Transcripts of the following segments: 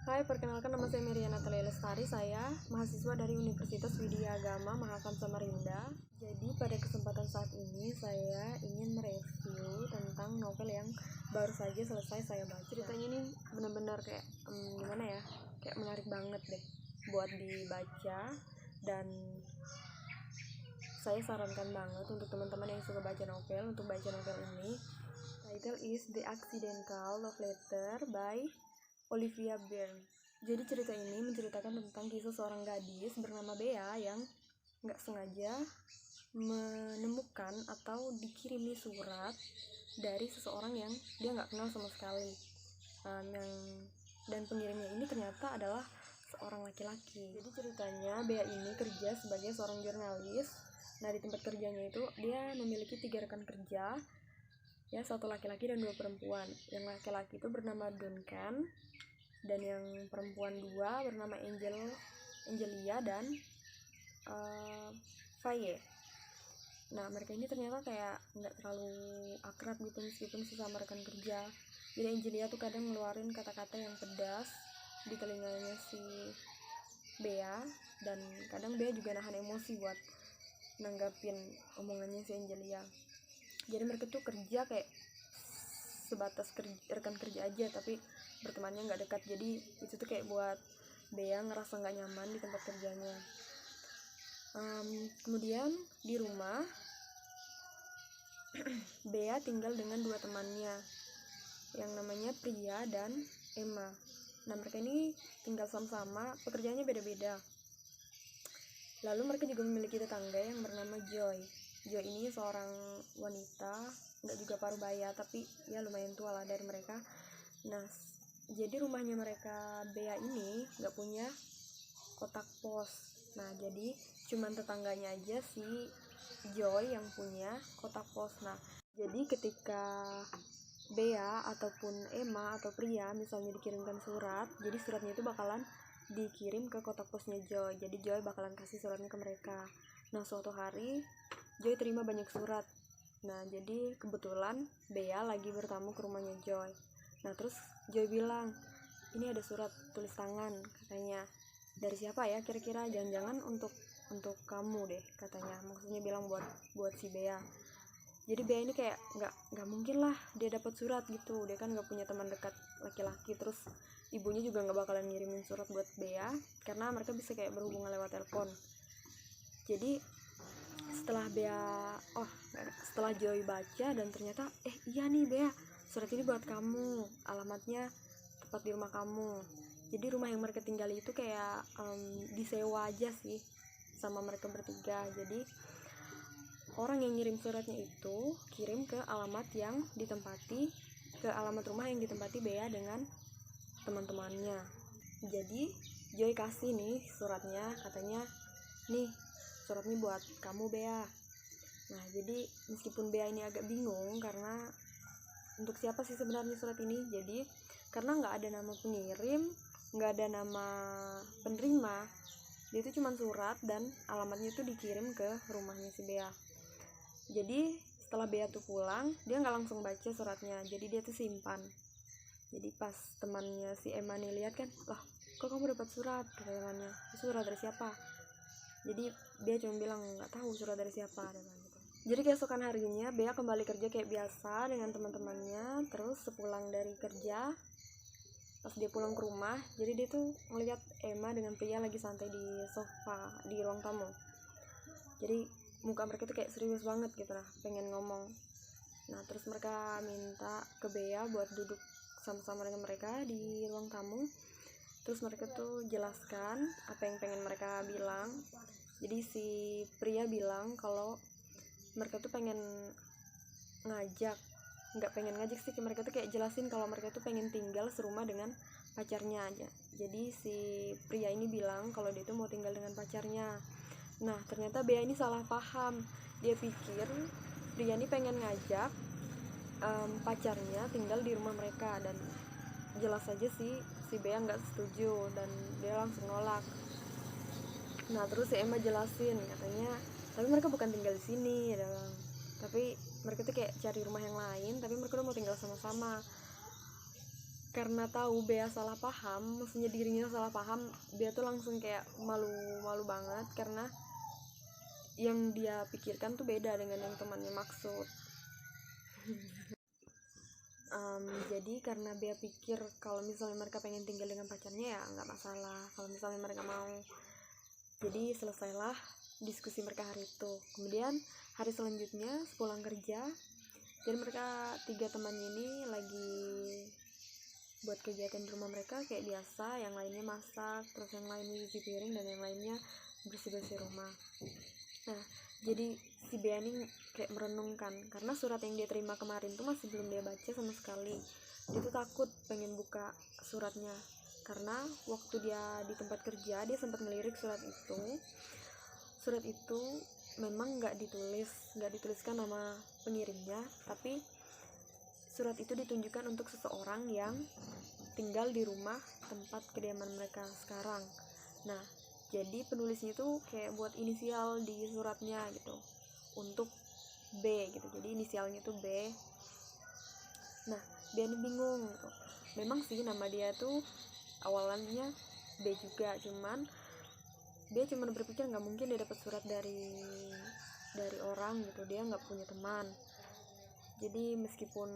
Hai, perkenalkan nama saya Meriana Natalia Lestari. Saya mahasiswa dari Universitas Widya Agama Mahakam Samarinda. Jadi pada kesempatan saat ini saya ingin mereview tentang novel yang baru saja selesai saya baca. Ceritanya ini benar-benar kayak gimana ya? Kayak menarik banget deh buat dibaca, dan saya sarankan banget untuk teman-teman yang suka baca novel untuk baca novel ini. Title is The Accidental Love Letter by Olivia Byrne. Jadi cerita ini menceritakan tentang kisah seorang gadis bernama Bea yang nggak sengaja menemukan atau dikirimi surat dari seseorang yang dia nggak kenal sama sekali. Dan pengirimnya ini ternyata adalah seorang laki-laki. Jadi ceritanya Bea ini kerja sebagai seorang jurnalis. Nah, di tempat kerjanya itu dia memiliki 3 rekan kerja, ya, 1 laki-laki dan 2 perempuan. Yang laki-laki itu bernama Duncan, dan yang perempuan 2 bernama Angelia dan Faye. Nah, mereka ini ternyata kayak nggak terlalu akrab gitu meskipun sesama rekan kerja. Jadi Angelia tuh kadang ngeluarin kata-kata yang pedas di telinganya si Bea, dan kadang Bea juga nahan emosi buat nanggapin omongannya si Angelia. Jadi mereka tuh kerja kayak sebatas rekan kerja aja, tapi bertemannya nggak dekat. Jadi itu tuh kayak buat Bea ngerasa nggak nyaman di tempat kerjanya. Kemudian di rumah Bea tinggal dengan 2 temannya yang namanya Priya dan Emma. Nah, mereka ini tinggal sama-sama, pekerjaannya beda-beda. Lalu mereka juga memiliki tetangga yang bernama Joy. Joy ini seorang wanita, nggak juga parubaya, tapi ya lumayan tua lah dari mereka. Nah, jadi rumahnya mereka Bea ini nggak punya kotak pos. Nah, jadi cuman tetangganya aja si Joy yang punya kotak pos. Nah, jadi ketika Bea ataupun Emma atau Priya misalnya dikirimkan surat, jadi suratnya itu bakalan dikirim ke kotak posnya Joy. Jadi Joy bakalan kasih suratnya ke mereka. Nah, suatu hari Joy terima banyak surat. Nah, jadi kebetulan Bea lagi bertamu ke rumahnya Joy. Nah, terus Joy bilang, ini ada surat tulis tangan, katanya. Dari siapa ya kira-kira? Jangan-jangan untuk kamu deh, katanya. Maksudnya bilang buat si Bea. Jadi Bea ini kayak nggak mungkin lah dia dapat surat gitu. Dia kan nggak punya teman dekat laki-laki. Terus ibunya juga nggak bakalan ngirimin surat buat Bea karena mereka bisa kayak berhubungan lewat telepon. Jadi setelah Joy baca dan ternyata iya nih Bea, surat ini buat kamu, alamatnya tepat di rumah kamu. Jadi rumah yang mereka tinggali itu kayak disewa aja sih sama mereka bertiga. Jadi orang yang ngirim suratnya itu kirim ke alamat rumah yang ditempati Bea dengan teman-temannya. Jadi Joy kasih nih suratnya, katanya, nih suratnya buat kamu Bea. Nah, jadi meskipun Bea ini agak bingung karena untuk siapa sih sebenarnya surat ini. Jadi karena nggak ada nama pengirim, nggak ada nama penerima, dia itu cuma surat dan alamatnya itu dikirim ke rumahnya si Bea. Jadi setelah Bea tuh pulang, dia nggak langsung baca suratnya, jadi dia tuh simpan. Jadi pas temannya si Emma nih lihat kan, lah kok kamu dapat surat, kata temannya. Surat dari siapa? Jadi dia cuma bilang nggak tahu surat dari siapa, gitu. Jadi keesokan harinya Bea kembali kerja kayak biasa dengan teman-temannya. Terus sepulang dari kerja, pas dia pulang ke rumah, jadi dia tuh ngeliat Emma dengan Priya lagi santai di sofa di ruang tamu. Jadi muka mereka tuh kayak serius banget gitu lah, pengen ngomong. Nah, terus mereka minta ke Bea buat duduk sama-sama dengan mereka di ruang tamu. Terus mereka tuh jelaskan apa yang pengen mereka bilang. Jadi si Priya bilang kalau mereka tuh pengen nggak pengen ngajak sih, mereka tuh kayak jelasin kalau mereka tuh pengen tinggal serumah dengan pacarnya aja. Jadi si Priya ini bilang kalau dia tuh mau tinggal dengan pacarnya. Nah, ternyata Bea ini salah paham. Dia pikir Priya ini pengen ngajak pacarnya tinggal di rumah mereka, dan jelas aja sih si Bea nggak setuju dan dia langsung nolak. Nah, terus si Emma jelasin, katanya tapi mereka bukan tinggal di sini, tapi mereka tuh kayak cari rumah yang lain, tapi mereka udah mau tinggal sama-sama. karena tahu Bea salah paham, maksudnya dirinya salah paham, Bea tuh langsung kayak malu banget karena yang dia pikirkan tuh beda dengan yang temannya maksud. Jadi karena Bea pikir kalau misalnya mereka pengen tinggal dengan pacarnya ya nggak masalah kalau misalnya mereka mau. Jadi selesailah diskusi mereka hari itu. Kemudian hari selanjutnya sepulang kerja, jadi mereka 3 temannya ini lagi buat kegiatan di rumah mereka kayak biasa, yang lainnya masak, terus yang lainnya cuci piring, dan yang lainnya bersih-bersih rumah. Nah, jadi si Bea ini kayak merenungkan karena surat yang dia terima kemarin tuh masih belum dia baca sama sekali. Dia tuh takut pengen buka suratnya karena waktu dia di tempat kerja dia sempat ngelirik surat itu memang nggak dituliskan nama pengirimnya, tapi surat itu ditunjukkan untuk seseorang yang tinggal di rumah tempat kediaman mereka sekarang. Nah, jadi penulisnya itu kayak buat inisial di suratnya gitu untuk B gitu, jadi inisialnya itu B. Nah, dia bingung gitu. Memang sih nama dia tuh awalannya B juga, cuman dia cuma berpikir nggak mungkin dia dapat surat dari orang gitu, dia nggak punya teman. Jadi meskipun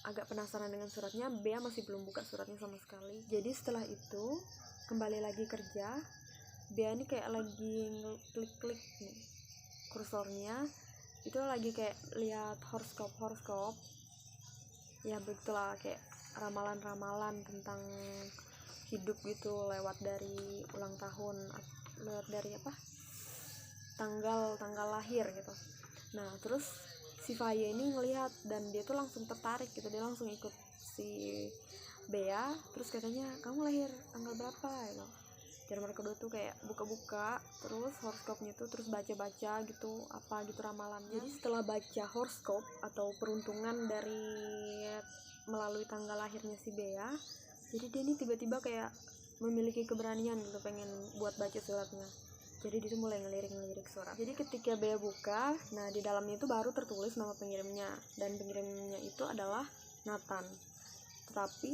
agak penasaran dengan suratnya, Bea masih belum buka suratnya sama sekali. Jadi setelah itu kembali lagi kerja, Bea ini kayak lagi klik nih kursornya, itu lagi kayak lihat horoskop ya, begitulah kayak ramalan tentang hidup gitu, lewat dari ulang tahun, lewat dari tanggal lahir gitu. Nah terus si Faya ini ngelihat dan dia tuh langsung tertarik gitu, dia langsung ikut si Bea, terus katanya kamu lahir tanggal berapa gitu. Jadi mereka berdua tuh kayak buka-buka terus horoskopnya tuh, terus baca-baca gitu apa gitu ramalannya. Jadi setelah baca horoskop atau peruntungan dari melalui tanggal lahirnya si Bea, jadi dia ini tiba-tiba kayak memiliki keberanian gitu pengen buat baca suratnya. Jadi dia tuh mulai ngelirik surat. Jadi ketika Bea buka, nah di dalamnya itu baru tertulis nama pengirimnya, dan pengirimnya itu adalah Nathan. Tetapi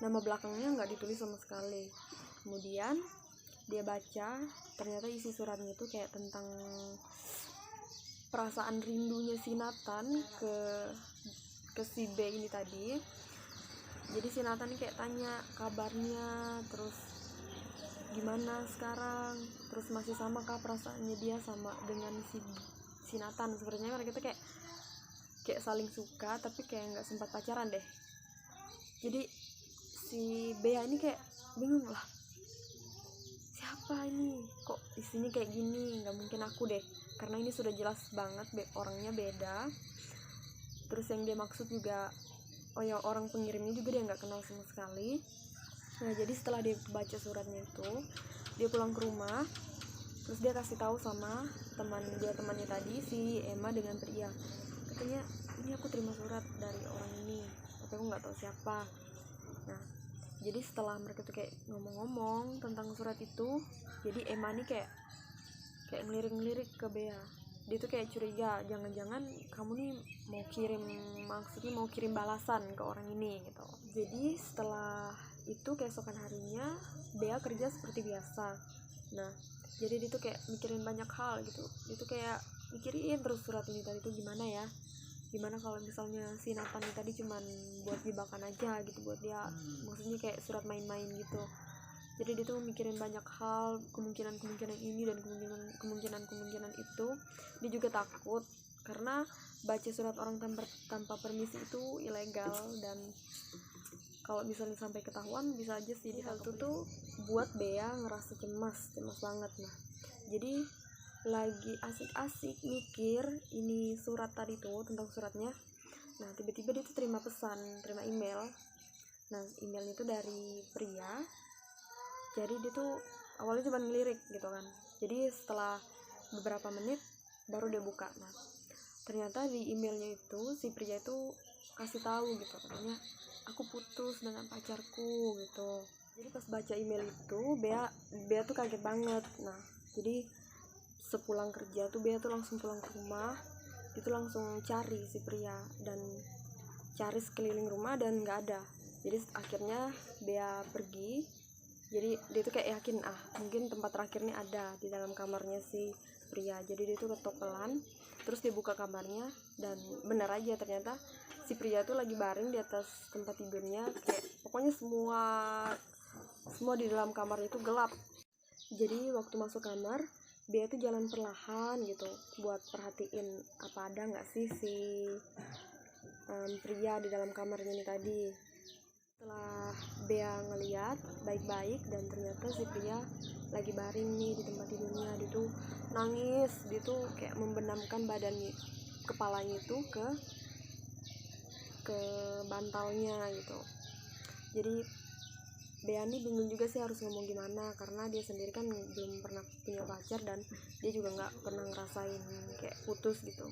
nama belakangnya nggak ditulis sama sekali. Kemudian dia baca, ternyata isi suratnya itu kayak tentang perasaan rindunya si Nathan ke si B ini tadi. Jadi si Nathan ini kayak tanya kabarnya, terus gimana sekarang, terus masih sama kah perasaannya dia sama dengan si Nathan. Sebenarnya mereka tuh kayak saling suka tapi kayak nggak sempat pacaran deh. Jadi si Bea ini kayak bingung lah, siapa ini kok di sini kayak gini, nggak mungkin aku deh, karena ini sudah jelas banget orangnya beda. Terus yang dia maksud juga orang pengirimnya juga dia nggak kenal sama sekali. Nah jadi setelah dia baca suratnya itu, dia pulang ke rumah, terus dia kasih tahu sama temannya tadi, si Emma dengan Pria. Katanya ini aku terima surat dari orang ini, tapi aku nggak tahu siapa. Nah jadi setelah mereka tuh kayak ngomong-ngomong tentang surat itu, jadi Emma nih kayak ngelirik ke Bea. Dia tuh kayak curiga, jangan-jangan kamu nih mau kirim balasan ke orang ini gitu. Jadi setelah itu keesokan harinya Bea kerja seperti biasa. Nah jadi dia tuh kayak mikirin banyak hal gitu, dia tuh kayak mikirin terus surat ini tadi tuh gimana kalau misalnya si Nathan tadi cuman buat jebakan aja gitu buat dia, maksudnya kayak surat main-main gitu. Jadi dia tuh mikirin banyak hal, kemungkinan ini dan kemungkinan itu. Dia juga takut karena baca surat orang tanpa permisi itu ilegal, dan kalau misalnya sampai ketahuan bisa aja sih. Hal itu tuh buat Bea ngerasa cemas banget. Nah jadi lagi asik-asik mikir ini surat tadi tuh tentang suratnya, nah tiba-tiba dia tuh terima email. Nah emailnya tuh dari Pria. Jadi dia tuh awalnya cuma ngelirik gitu kan, jadi setelah beberapa menit baru dia buka. Nah ternyata di emailnya itu si Pria itu kasih tahu gitu, katanya aku putus dengan pacarku gitu. Jadi pas baca email itu Bea tuh kaget banget. Nah jadi sepulang kerja tuh Bea tuh langsung pulang ke rumah, itu langsung cari si Pria dan cari sekeliling rumah dan nggak ada. Jadi akhirnya Bea pergi. Jadi dia tuh kayak yakin mungkin tempat terakhir nih ada di dalam kamarnya si pria. Jadi dia tuh ketok pelan, terus dia buka kamarnya dan benar aja ternyata si pria tuh lagi baring di atas tempat tidurnya. Kayak pokoknya semua di dalam kamar itu gelap. Jadi waktu masuk kamar Bea tuh jalan perlahan gitu buat perhatiin apa ada nggak sih si pria di dalam kamarnya ini tadi. Setelah Bea ngeliat baik-baik dan ternyata si pria lagi baring nih di tempat tidurnya. Dia tuh nangis, dia tuh kayak membenamkan badannya, kepalanya itu ke bantalnya gitu. Jadi Bea nih bingung juga sih harus ngomong gimana, karena dia sendiri kan belum pernah punya pacar dan dia juga nggak pernah ngerasain kayak putus gitu.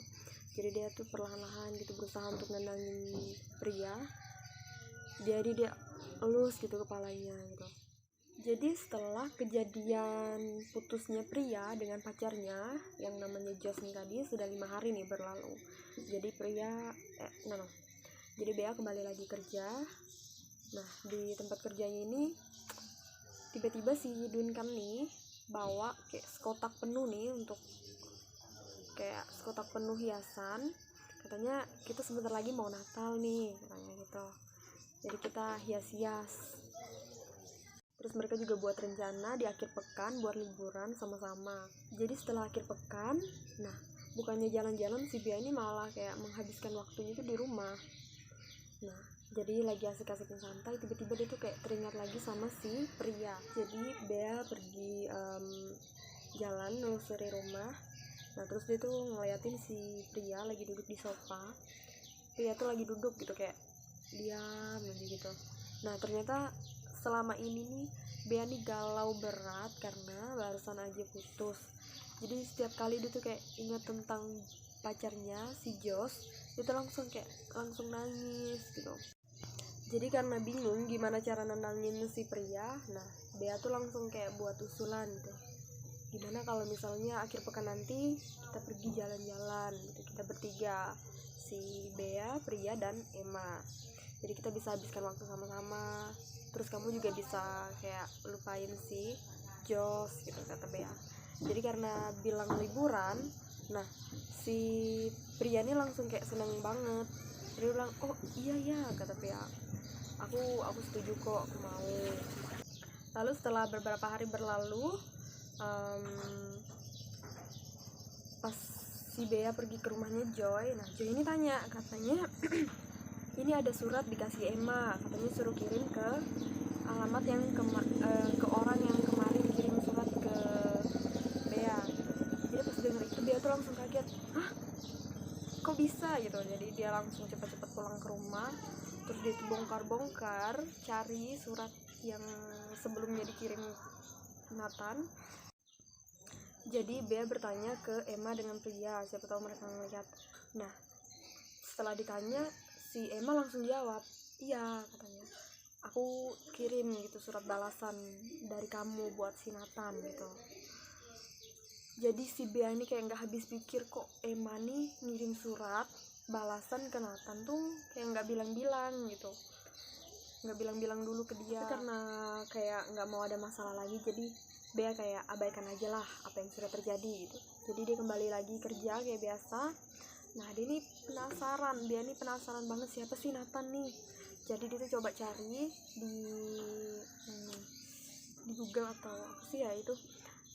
Jadi dia tuh perlahan-lahan gitu berusaha untuk nenangin pria. Jadi dia elus gitu kepalanya gitu. Jadi setelah kejadian putusnya pria dengan pacarnya yang namanya Jos nih tadi, sudah 5 hari nih berlalu. Jadi jadi Bea kembali lagi kerja. Nah di tempat kerjanya ini tiba-tiba si Duncan nih bawa kayak sekotak penuh nih, untuk kayak sekotak penuh hiasan. Katanya kita sebentar lagi mau Natal nih katanya gitu, jadi kita hias-hias. Terus mereka juga buat rencana di akhir pekan buat liburan sama-sama. Jadi setelah akhir pekan, nah bukannya jalan-jalan, si Bea ini malah kayak menghabiskan waktunya itu di rumah. Nah jadi lagi asik-asiknya santai, tiba-tiba dia tuh kayak teringat lagi sama si pria. Jadi Bea pergi jalan nelusuri rumah. Nah terus dia tuh ngeliatin si pria lagi duduk di sofa. Pria tuh lagi duduk gitu kayak diam aja gitu. Nah ternyata selama ini nih Bea nih galau berat karena barusan aja putus. Jadi setiap kali dia tuh kayak ingat tentang pacarnya si Jos, dia tuh langsung nangis gitu. Jadi karena bingung gimana cara nenangin si pria, nah Bea tuh langsung kayak buat usulan gitu. Gimana kalau misalnya akhir pekan nanti kita pergi jalan-jalan gitu, kita bertiga, si Bea, pria, dan Emma. Jadi kita bisa habiskan waktu sama-sama. Terus kamu juga bisa kayak lupain si Jos gitu, kata Bea. Jadi karena bilang liburan, nah si pria ini langsung kayak seneng banget. Dia bilang, oh iya ya kata Bea, aku setuju kok, aku mau. Lalu setelah beberapa hari berlalu, pas si Bea pergi ke rumahnya Joy, nah Joy ini tanya, katanya ini ada surat dikasih Emma, katanya suruh kirim ke alamat yang ke orang yang kemarin kirim surat ke Bea. Jadi pas denger itu Bea tuh langsung kaget, hah kok bisa gitu. Jadi dia langsung cepat-cepat pulang ke rumah. Terus dia tuh bongkar-bongkar cari surat yang sebelumnya dikirim Nathan. Jadi Bea bertanya ke Emma dengan pria, siapa tahu mereka ngeliat. Nah setelah ditanya, si Emma langsung jawab, iya katanya, aku kirim gitu surat balasan dari kamu buat si Nathan gitu. Jadi si Bea ini kayak nggak habis pikir, kok Emma nih ngirim surat balasan ke Nathan tuh kayak nggak bilang-bilang gitu, nggak bilang-bilang dulu ke dia. Itu karena kayak nggak mau ada masalah lagi, jadi Bea kayak abaikan aja lah apa yang sudah terjadi gitu. Jadi dia kembali lagi kerja kayak biasa. Nah dia nih penasaran banget siapa sih Nathan nih. Jadi dia tuh coba cari di Google atau apa sih ya itu.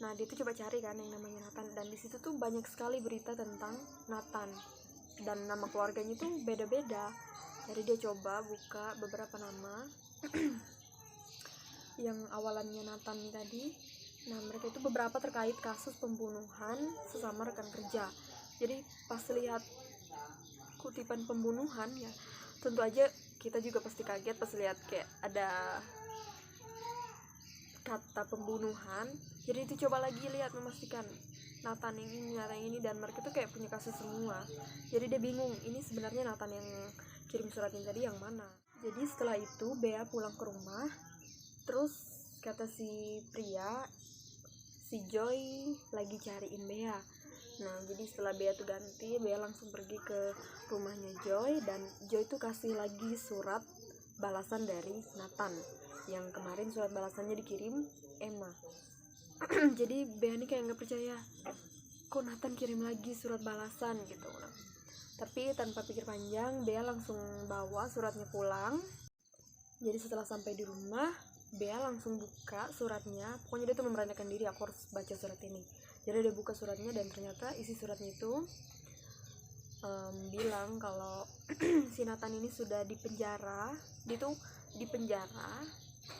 Nah dia tuh coba cari kan yang namanya Nathan, dan di situ tuh banyak sekali berita tentang Nathan dan nama keluarganya tuh beda-beda. Jadi dia coba buka beberapa nama yang awalannya Nathan nih tadi. Nah mereka itu beberapa terkait kasus pembunuhan sesama rekan kerja. Jadi pas lihat kutipan pembunuhan ya, tentu aja kita juga pasti kaget pas lihat kayak ada kata pembunuhan. Jadi itu coba lagi lihat, memastikan Nathan yang ini, dan mereka tuh kayak punya kasus semua. Jadi dia bingung, ini sebenarnya Nathan yang kirim surat ini tadi yang mana. Jadi setelah itu Bea pulang ke rumah. Terus kata si pria, si Joy lagi cariin Bea. Nah jadi setelah Bea tuh ganti, Bea langsung pergi ke rumahnya Joy, dan Joy tuh kasih lagi surat balasan dari Nathan yang kemarin surat balasannya dikirim Emma. Jadi Bea ini kayak nggak percaya, kok Nathan kirim lagi surat balasan gitu. Tapi tanpa pikir panjang, Bea langsung bawa suratnya pulang. Jadi setelah sampai di rumah, Bea langsung buka suratnya. Pokoknya dia tuh memberanikan diri, aku harus baca surat ini. Jadi dia buka suratnya dan ternyata isi suratnya itu bilang kalau si Nathan ini sudah dipenjara. Dia tuh dipenjara,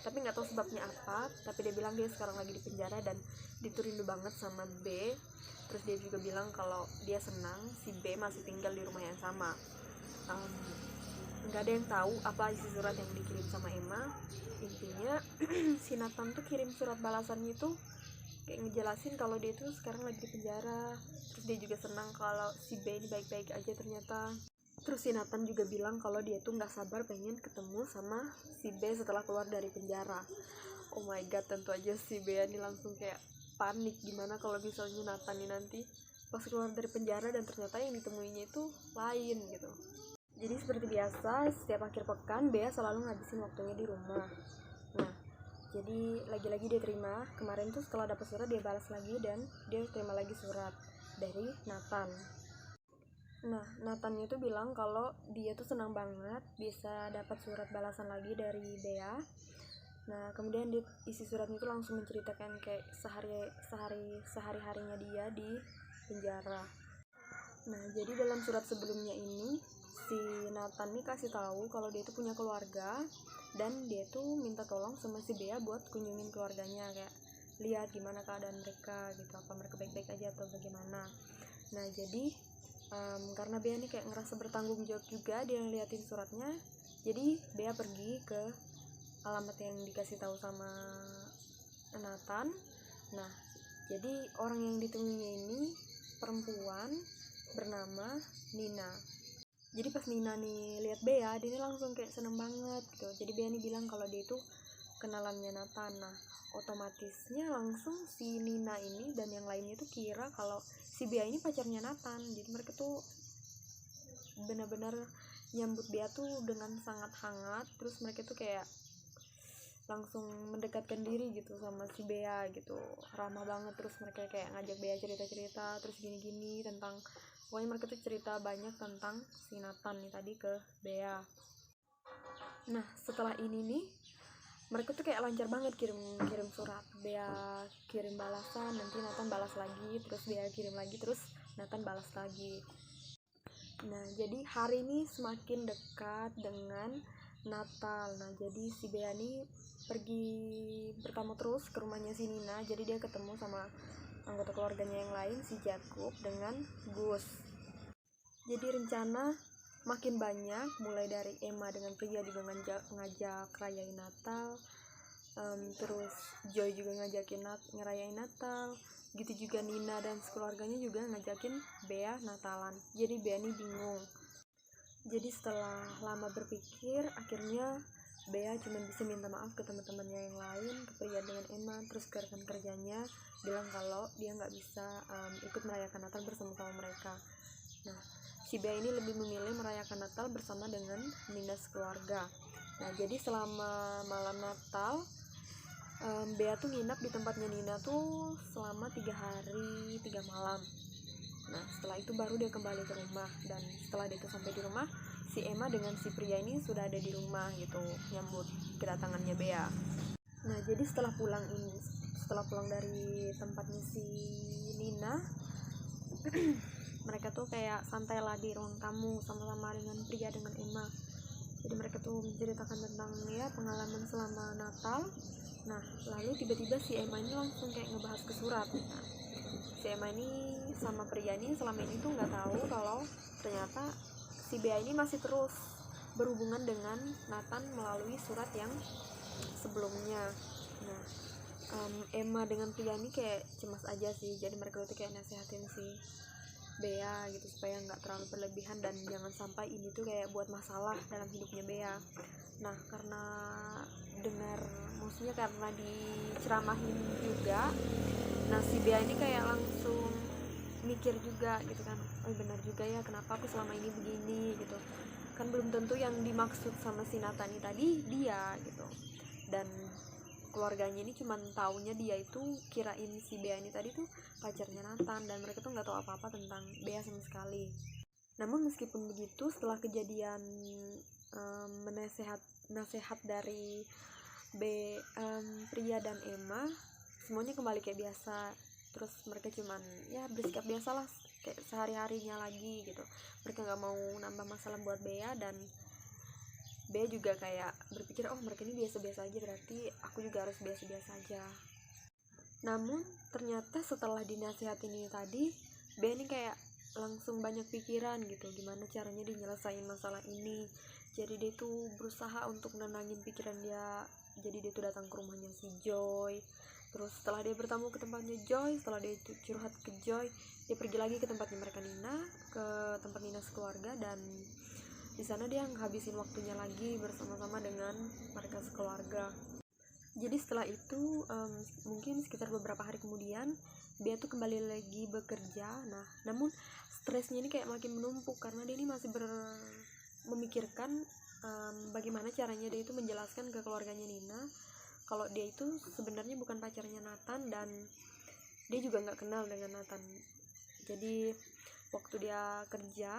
tapi nggak tahu sebabnya apa. Tapi dia bilang dia sekarang lagi dipenjara dan dia tuh rindu banget sama B. Terus dia juga bilang kalau dia senang si B masih tinggal di rumah yang sama. Nggak ada yang tahu apa isi surat yang dikirim sama Emma. Intinya si Nathan tuh kirim surat balasannya itu kayak ngejelasin kalau dia tuh sekarang lagi di penjara. Terus dia juga senang kalau si B ini baik-baik aja ternyata. Terus si Nathan juga bilang kalau dia tuh nggak sabar pengen ketemu sama si B setelah keluar dari penjara. Oh my god, tentu aja si B ini langsung kayak panik gimana kalau misalnya Nathan ini nanti pas keluar dari penjara dan ternyata yang ditemuinya itu lain gitu. Jadi seperti biasa setiap akhir pekan Bea selalu ngabisin waktunya di rumah. Nah, jadi lagi-lagi dia terima, kemarin tuh setelah dapat surat dia balas lagi dan dia terima lagi surat dari Nathan. Nah, Nathannya tuh bilang kalau dia tuh senang banget bisa dapat surat balasan lagi dari Bea. Nah, kemudian di isi suratnya itu langsung menceritakan kayak sehari-harinya dia di penjara. Nah, jadi dalam surat sebelumnya ini si Nathan nih kasih tahu kalau dia itu punya keluarga dan dia tuh minta tolong sama si Bea buat kunjungin keluarganya, kayak lihat gimana keadaan mereka gitu, apa mereka baik-baik aja atau bagaimana. Nah, jadi karena Bea nih kayak ngerasa bertanggung jawab juga dia ngeliatin suratnya, jadi Bea pergi ke alamat yang dikasih tahu sama Nathan. Nah, jadi orang yang ditemuinya ini perempuan bernama Nina. Jadi pas Nina nih lihat Bea, dia nih langsung kayak seneng banget gitu. Jadi Bea nih bilang kalau dia itu kenalannya Nathan. Nah, otomatisnya langsung si Nina ini dan yang lainnya tuh kira kalau si Bea ini pacarnya Nathan. Jadi mereka tuh benar-benar nyambut Bea tuh dengan sangat hangat. Terus mereka tuh kayak langsung mendekatkan diri gitu sama si Bea gitu, ramah banget. Terus mereka kayak ngajak Bea cerita-cerita, terus gini-gini tentang, pokoknya mereka tuh cerita banyak tentang si Nathan nih tadi ke Bea. Nah, setelah ini nih mereka tuh kayak lancar banget kirim surat. Bea kirim balasan, nanti Nathan balas lagi, terus Bea kirim lagi, terus Nathan balas lagi. Nah, jadi hari ini semakin dekat dengan Natal. Nah, jadi si Bea nih pergi bertamu terus ke rumahnya si Nina. Jadi dia ketemu sama anggota keluarganya yang lain, si Jacob dengan Gus. Jadi rencana makin banyak, mulai dari Emma dengan Pria juga ngajak rayain Natal, terus Joy juga ngajakin ngerayain Natal, gitu juga Nina dan sekeluarganya juga ngajakin Bea Natalan. Jadi Bea nih bingung. Jadi setelah lama berpikir, akhirnya Bea cuma bisa minta maaf ke teman-temannya yang lain, ke Pria dengan Emma, terus ke rekan kerjanya, bilang kalau dia nggak bisa ikut merayakan Natal bersama mereka. Nah, si Bea ini lebih memilih merayakan Natal bersama dengan Nina sekeluarga. Nah, jadi selama malam Natal, Bea tuh nginap di tempatnya Nina tuh selama 3 hari 3 malam. Nah, setelah itu baru dia kembali ke rumah. Dan setelah dia sampai di rumah, si Emma dengan si Pria ini sudah ada di rumah gitu, nyambut kedatangannya Bea. Nah, jadi setelah pulang dari tempatnya si Nina, mereka tuh kayak santai lah di ruang tamu sama-sama dengan Pria dengan Emma. Jadi mereka tuh menceritakan tentang ya pengalaman selama Natal. Nah, lalu tiba-tiba si Emma ini langsung kayak ngebahas ke surat. Nah, si Emma ini sama Pria ini selama ini tuh nggak tahu kalau ternyata si Bea ini masih terus berhubungan dengan Nathan melalui surat yang sebelumnya. Nah, Emma dengan Pria ini kayak cemas aja sih. Jadi mereka tuh kayak nasehatin si Bea gitu supaya nggak terlalu berlebihan dan jangan sampai ini tuh kayak buat masalah dalam hidupnya Bea. Nah, karena karena diceramahin juga, nah si Bea ini kayak langsung mikir juga gitu kan, oh benar juga ya, kenapa aku selama ini begini gitu. kan belum tentu yang dimaksud sama si Nathan ini tadi dia gitu. Dan keluarganya ini cuman taunya dia itu kirain si Bea ini tadi tuh pacarnya Nathan, dan mereka tuh nggak tahu apa-apa tentang Bea sama sekali. Namun meskipun begitu, setelah kejadian nasihat dari Pria dan Emma, semuanya kembali kayak biasa. Terus mereka cuman ya bersikap biasa lah kayak sehari-harinya lagi gitu. Mereka nggak mau nambah masalah buat Bea, dan Bea juga kayak berpikir, oh mereka ini biasa-biasa aja, berarti aku juga harus biasa-biasa aja. Namun ternyata setelah dinasihatin ini tadi, Bea ini kayak langsung banyak pikiran gitu, gimana caranya dia nyelesain masalah ini. Jadi dia tuh berusaha untuk nenangin pikiran dia. Jadi dia tuh datang ke rumahnya si Joy. Terus setelah dia bertamu ke tempatnya Joy, setelah dia curhat ke Joy, dia pergi lagi ke tempatnya mereka Nina, ke tempat Nina sekeluarga, dan di sana dia ngabisin waktunya lagi bersama-sama dengan mereka sekeluarga. Jadi setelah itu mungkin sekitar beberapa hari kemudian dia tuh kembali lagi bekerja. Nah, namun stresnya ini kayak makin menumpuk karena dia ini masih memikirkan bagaimana caranya dia itu menjelaskan ke keluarganya Nina kalau dia itu sebenarnya bukan pacarnya Nathan, dan dia juga nggak kenal dengan Nathan. Jadi waktu dia kerja,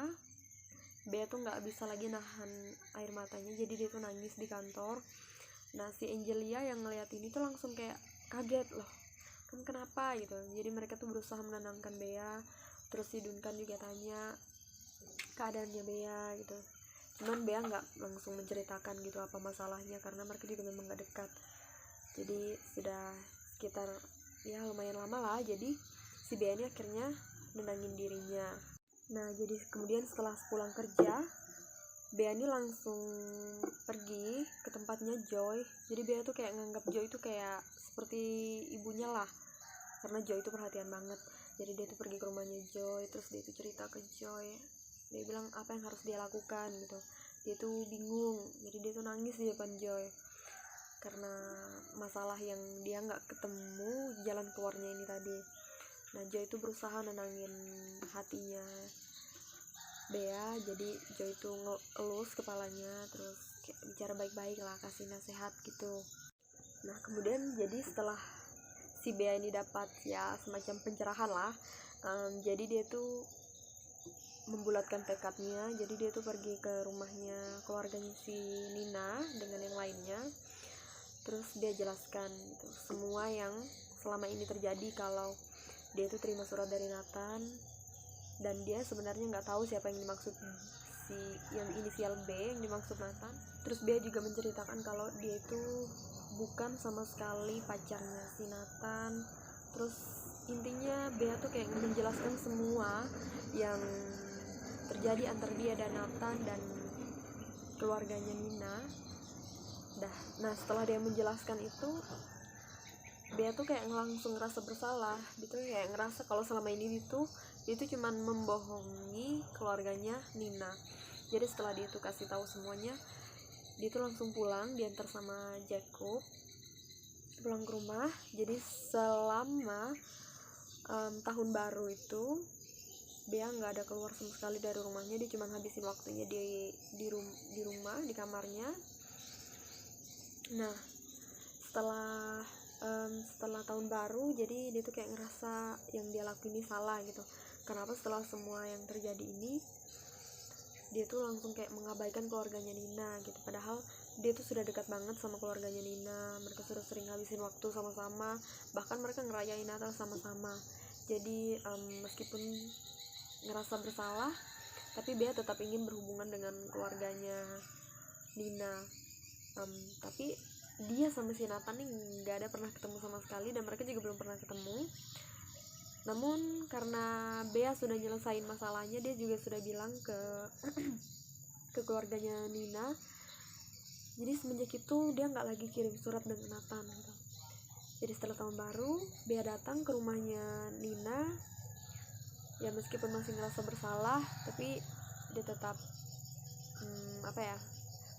Bea tuh nggak bisa lagi nahan air matanya, jadi dia tuh nangis di kantor. Nah, si Angelia yang ngeliat ini tuh langsung kayak kaget loh, kan kenapa gitu. Jadi mereka tuh berusaha menenangkan Bea. Terus si Duncan juga tanya keadaannya Bea gitu. Cuman Bea nggak langsung menceritakan gitu apa masalahnya, karena mereka juga memang nggak dekat. Jadi sudah sekitar ya lumayan lama lah, jadi si Bea ini akhirnya nenangin dirinya. Nah, jadi kemudian setelah pulang kerja, Bea ini langsung pergi ke tempatnya Joy. Jadi Bea tuh kayak nganggap Joy itu kayak seperti ibunya lah, karena Joy itu perhatian banget. Jadi dia tuh pergi ke rumahnya Joy, terus dia tuh cerita ke Joy. Dia bilang apa yang harus dia lakukan gitu. Dia tuh bingung, jadi dia tuh nangis di depan Joy karena masalah yang dia nggak ketemu jalan keluarnya ini tadi. Nah, Joy itu berusaha nenangin hatinya Bea. Jadi Joy itu ngelus kepalanya, terus kayak bicara baik-baik lah, kasih nasihat gitu. Nah, kemudian jadi setelah si Bea ini dapat ya semacam pencerahan lah, jadi dia tuh membulatkan tekadnya. Jadi dia tuh pergi ke rumahnya keluarganya si Nina dengan yang lainnya. Terus dia jelaskan gitu semua yang selama ini terjadi, kalau dia tuh terima surat dari Nathan, dan dia sebenarnya nggak tahu siapa yang dimaksud, si yang inisial B yang dimaksud Nathan. Terus dia juga menceritakan kalau dia itu bukan sama sekali pacarnya si Nathan. Terus intinya Bea tuh kayak menjelaskan semua yang terjadi antara dia dan Nathan dan keluarganya Nina. Nah, setelah dia menjelaskan itu, Bea tuh kayak langsung ngerasa bersalah gitu, kayak ngerasa kalau selama ini dia tuh cuman membohongi keluarganya Nina. Jadi setelah dia tuh kasih tahu semuanya, dia tuh langsung pulang, diantar sama Jacob pulang ke rumah. Jadi selama tahun baru itu Bea nggak ada keluar sama sekali dari rumahnya. Dia cuma habisin waktunya di rumah, di kamarnya. Nah, setelah tahun baru, jadi dia tuh kayak ngerasa yang dia lakuin ini salah gitu. Kenapa setelah semua yang terjadi ini dia tuh langsung kayak mengabaikan keluarganya Nina gitu, padahal dia tuh sudah dekat banget sama keluarganya Nina. Mereka sudah sering ngabisin waktu sama-sama, bahkan mereka ngerayain Natal sama-sama. Jadi meskipun ngerasa bersalah, tapi Bea tetap ingin berhubungan dengan keluarganya Nina. Tapi dia sama si Nathan nih nggak ada pernah ketemu sama sekali, dan mereka juga belum pernah ketemu. Namun karena Bea sudah nyelesain masalahnya, dia juga sudah bilang ke keluarganya Nina. Jadi semenjak itu dia nggak lagi kirim surat dengan Nathan gitu. Jadi setelah tahun baru, Bea datang ke rumahnya Nina. Ya meskipun masih ngerasa bersalah, tapi dia tetap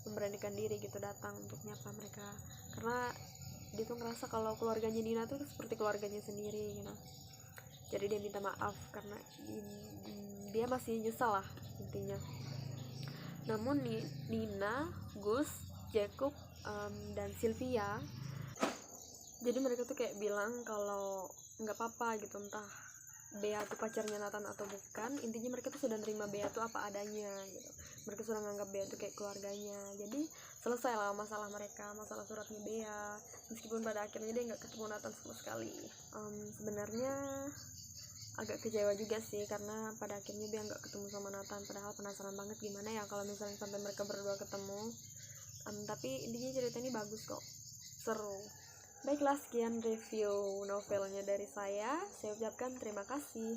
memberanikan diri gitu datang untuk nyapa mereka, karena dia tuh ngerasa kalau keluarganya Nina tuh seperti keluarganya sendiri gitu. Jadi dia minta maaf karena dia masih nyesal lah intinya. Namun Nina, Gus, Jacob, dan Sylvia, jadi mereka tuh kayak bilang kalau nggak apa-apa gitu, entah Bea tuh pacarnya Nathan atau bukan, intinya mereka tuh sudah nerima Bea tuh apa adanya gitu. Mereka sudah nganggap Bea tuh kayak keluarganya. Jadi selesai lah masalah mereka, masalah suratnya Bea, meskipun pada akhirnya dia nggak ketemu Nathan sama sekali. Sebenarnya agak kecewa juga sih, karena pada akhirnya dia nggak ketemu sama Nathan, padahal penasaran banget gimana ya kalau misalnya sampai mereka berdua ketemu. Tapi intinya cerita ini bagus kok, seru. Baiklah, sekian review novelnya dari saya ucapkan terima kasih.